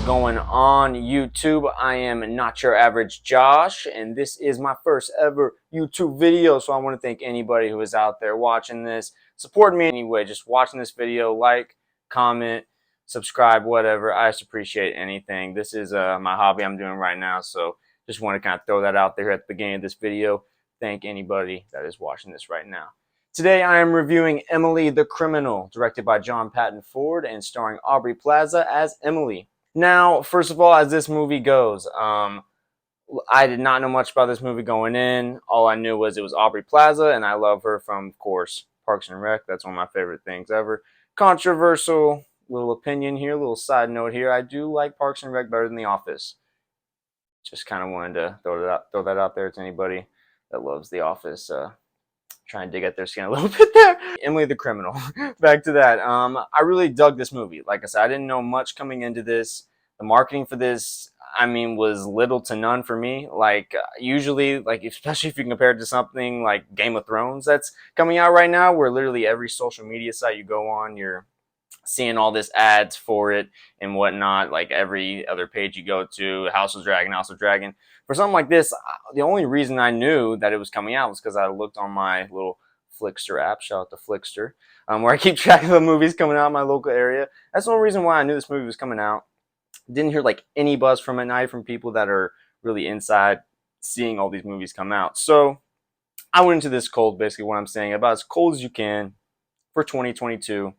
going on, YouTube? I am not your average Josh, and this is my first ever YouTube video. So I want to thank anybody who is out there watching this, supporting me anyway, just watching this video, like, comment, subscribe, whatever. I just appreciate anything. This is my hobby I'm doing right now, so just want to kind of throw that out there at the beginning of this video. Thank anybody that is watching this right now. Today I am reviewing Emily the Criminal, directed by John Patton Ford and starring Aubrey Plaza as Emily. Now, first of all, as this movie goes, I did not know much about this movie going in. All I knew was it was Aubrey Plaza, and I love her from, of course, Parks and Rec. That's one of my favorite things ever. Controversial little opinion here, little side note here. I do like Parks and Rec better than The Office. Just kind of wanted to throw that out there to anybody that loves The Office. Try and dig at their skin a little bit there. Emily the Criminal. Back to that. I really dug this movie. Like I said, I didn't know much coming into this. The marketing for this, I mean, was little to none for me. Like, usually, like, especially if you compare it to something like Game of Thrones that's coming out right now, where literally every social media site you go on, you're seeing all this ads for it and whatnot. Like, every other page you go to, House of Dragon, House of Dragon. For something like this, the only reason I knew that it was coming out was because I looked on my little Flickster app, shout out to Flickster, where I keep track of the movies coming out in my local area. That's the only reason why I knew this movie was coming out. Didn't hear like any buzz from it, not from people that are really inside seeing all these movies come out. So I went into this cold, basically what I'm saying, about as cold as you can for 2022.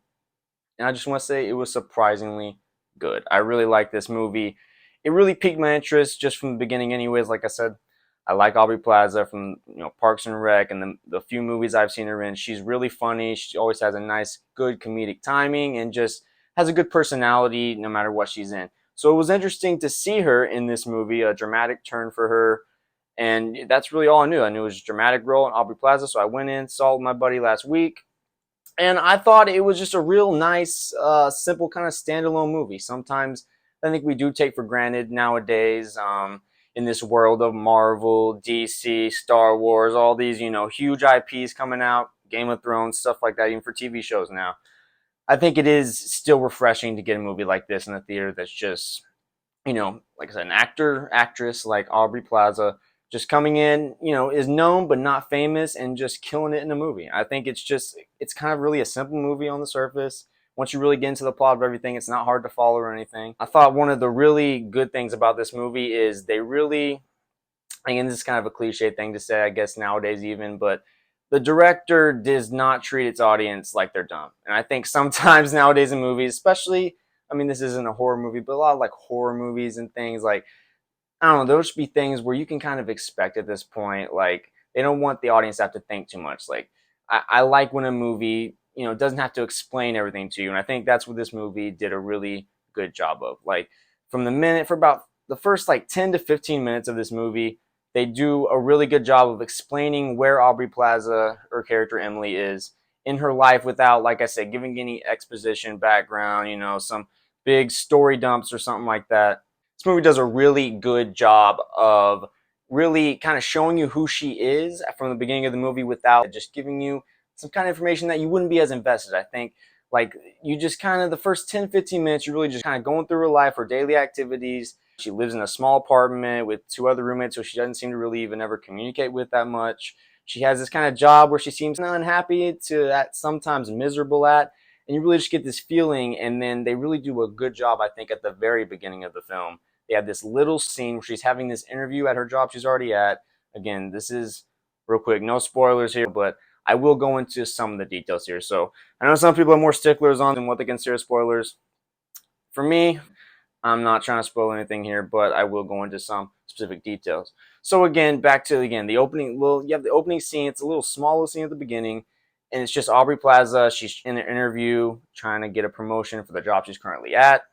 And I just want to say it was surprisingly good. I really like this movie. It really piqued my interest just from the beginning anyways. Like I said, I like Aubrey Plaza from Parks and Rec and the few movies I've seen her in. She's really funny. She always has a nice, good comedic timing and just has a good personality no matter what she's in. So it was interesting to see her in this movie, a dramatic turn for her. And that's really all I knew. I knew it was a dramatic role in Aubrey Plaza. So I went in, saw it with my buddy last week. And I thought it was just a real nice, simple kind of standalone movie. Sometimes I think we do take for granted nowadays in this world of Marvel, DC, Star Wars, all these, huge IPs coming out, Game of Thrones, stuff like that, even for TV shows now. I think it is still refreshing to get a movie like this in the theater that's just, like I said, an actor, actress like Aubrey Plaza just coming in, is known but not famous and just killing it in the movie. I think it's kind of really a simple movie on the surface. Once you really get into the plot of everything, it's not hard to follow or anything. I thought one of the really good things about this movie is they really, again, this is kind of a cliche thing to say, I guess, nowadays even, but the director does not treat its audience like they're dumb. And I think sometimes nowadays in movies, especially, I mean, this isn't a horror movie, but a lot of like horror movies and things like, I don't know, those should be things where you can kind of expect at this point. Like, they don't want the audience to have to think too much. Like, I like when a movie, doesn't have to explain everything to you. And I think that's what this movie did a really good job of. Like, for about the first like 10 to 15 minutes of this movie, they do a really good job of explaining where Aubrey Plaza, her character Emily, is in her life without, like I said, giving any exposition, background, some big story dumps or something like that. This movie does a really good job of really kind of showing you who she is from the beginning of the movie without just giving you some kind of information that you wouldn't be as invested. I think like you just kind of the first 10, 15 minutes, you're really just kind of going through her life, her daily activities. She lives in a small apartment with 2 other roommates, so she doesn't seem to really even ever communicate with that much. She has this kind of job where she seems unhappy to at sometimes miserable at. And you really just get this feeling, and then they really do a good job, I think, at the very beginning of the film. They have this little scene where she's having this interview at her job she's already at. Again, this is real quick, no spoilers here, but I will go into some of the details here. So I know some people are more sticklers on what they consider spoilers. For me, I'm not trying to spoil anything here, but I will go into some specific details. So again, back to the opening. Well, you have the opening scene. It's a little smaller scene at the beginning, and it's just Aubrey Plaza. She's in an interview trying to get a promotion for the job she's currently at.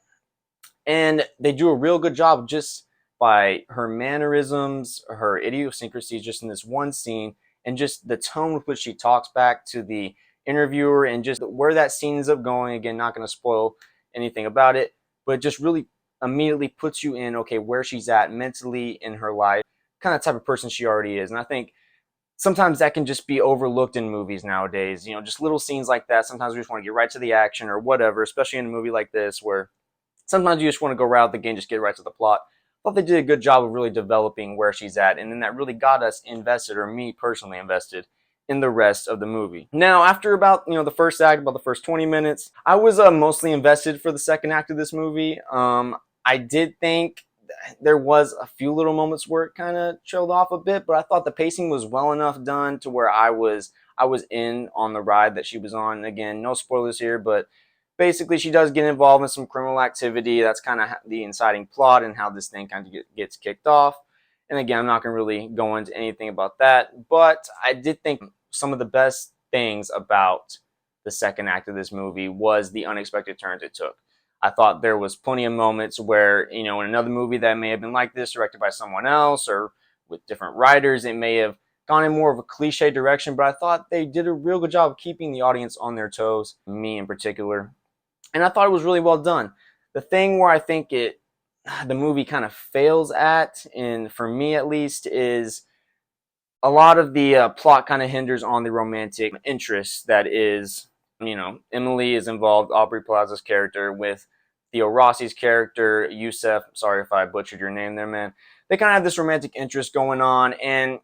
And they do a real good job just by her mannerisms, her idiosyncrasies, just in this one scene, and just the tone with which she talks back to the interviewer and just where that scene ends up going. Again, not going to spoil anything about it, but just really immediately puts you in, okay, where she's at mentally in her life, kind of type of person she already is. And I think sometimes that can just be overlooked in movies nowadays. Just little scenes like that. Sometimes we just want to get right to the action or whatever, especially in a movie like this where Sometimes you just want to go right out the gate and just get right to the plot. I thought they did a good job of really developing where she's at, and then that really got us invested, or me personally invested, in the rest of the movie. Now, after about the first act, about the first 20 minutes, I was mostly invested for the second act of this movie. I did think there was a few little moments where it kind of trailed off a bit, but I thought the pacing was well enough done to where I was in on the ride that she was on. And again, no spoilers here, but basically she does get involved in some criminal activity. That's kind of the inciting plot and how this thing kind of gets kicked off. And again, I'm not going to really go into anything about that, but I did think some of the best things about the second act of this movie was the unexpected turns it took. I thought there was plenty of moments where, in another movie that may have been like this, directed by someone else or with different writers, it may have gone in more of a cliche direction, but I thought they did a real good job of keeping the audience on their toes, me in particular. And I thought it was really well done. The thing where I think the movie kind of fails at, and for me at least, is a lot of the plot kind of hinders on the romantic interest that is, Emily is involved, Aubrey Plaza's character, with Theo Rossi's character, Yusef. Sorry if I butchered your name there, man. They kind of have this romantic interest going on, and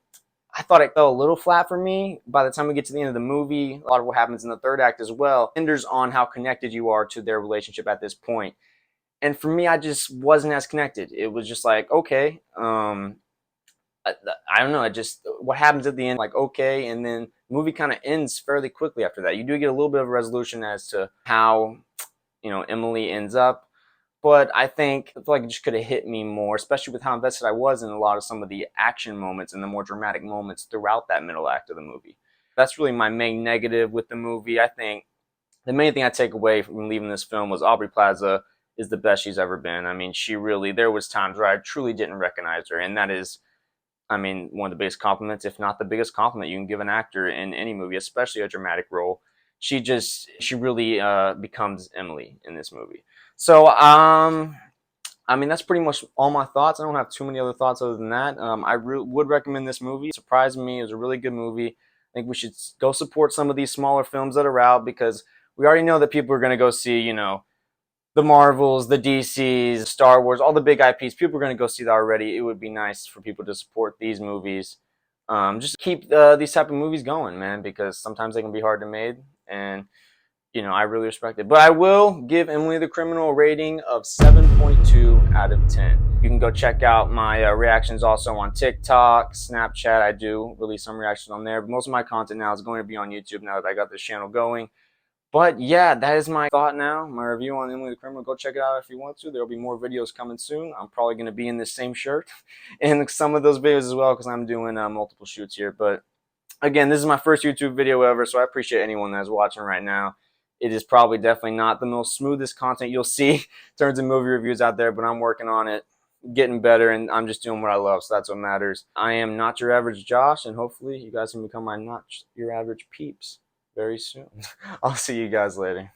I thought it fell a little flat for me. By the time we get to the end of the movie, a lot of what happens in the third act as well hinders on how connected you are to their relationship at this point. And for me, I just wasn't as connected. It was just like, okay, I don't know. It just, what happens at the end, like, okay, and then the movie kind of ends fairly quickly after that. You do get a little bit of a resolution as to how, Emily ends up. But I feel like it just could have hit me more, especially with how invested I was in a lot of some of the action moments and the more dramatic moments throughout that middle act of the movie. That's really my main negative with the movie. I think the main thing I take away from leaving this film was Aubrey Plaza is the best she's ever been. I mean, there was times where I truly didn't recognize her, and that is, one of the biggest compliments, if not the biggest compliment you can give an actor in any movie, especially a dramatic role. She really becomes Emily in this movie. So, that's pretty much all my thoughts. I don't have too many other thoughts other than that. I would recommend this movie. It surprised me. It was a really good movie. I think we should go support some of these smaller films that are out, because we already know that people are going to go see, the Marvels, the DCs, Star Wars, all the big IPs. People are going to go see that already. It would be nice for people to support these movies. Just keep these type of movies going, man, because sometimes they can be hard to make, and I really respect it. But I will give Emily the Criminal a rating of 7.2 out of 10. You can go check out my reactions also on TikTok, Snapchat. I do release some reactions on there, but most of my content now is going to be on YouTube now that I got this channel going. But yeah, that is my thought now, my review on Emily the Criminal. Go check it out if you want to. There will be more videos coming soon. I'm probably going to be in this same shirt in some of those videos as well, because I'm doing multiple shoots here. But again, this is my first YouTube video ever, so I appreciate anyone that's watching right now. It is probably definitely not the most smoothest content you'll see in terms of movie reviews out there, but I'm working on it, getting better, and I'm just doing what I love, so that's what matters. I am Not Your Average Josh, and hopefully you guys can become my Not Your Average peeps very soon. I'll see you guys later.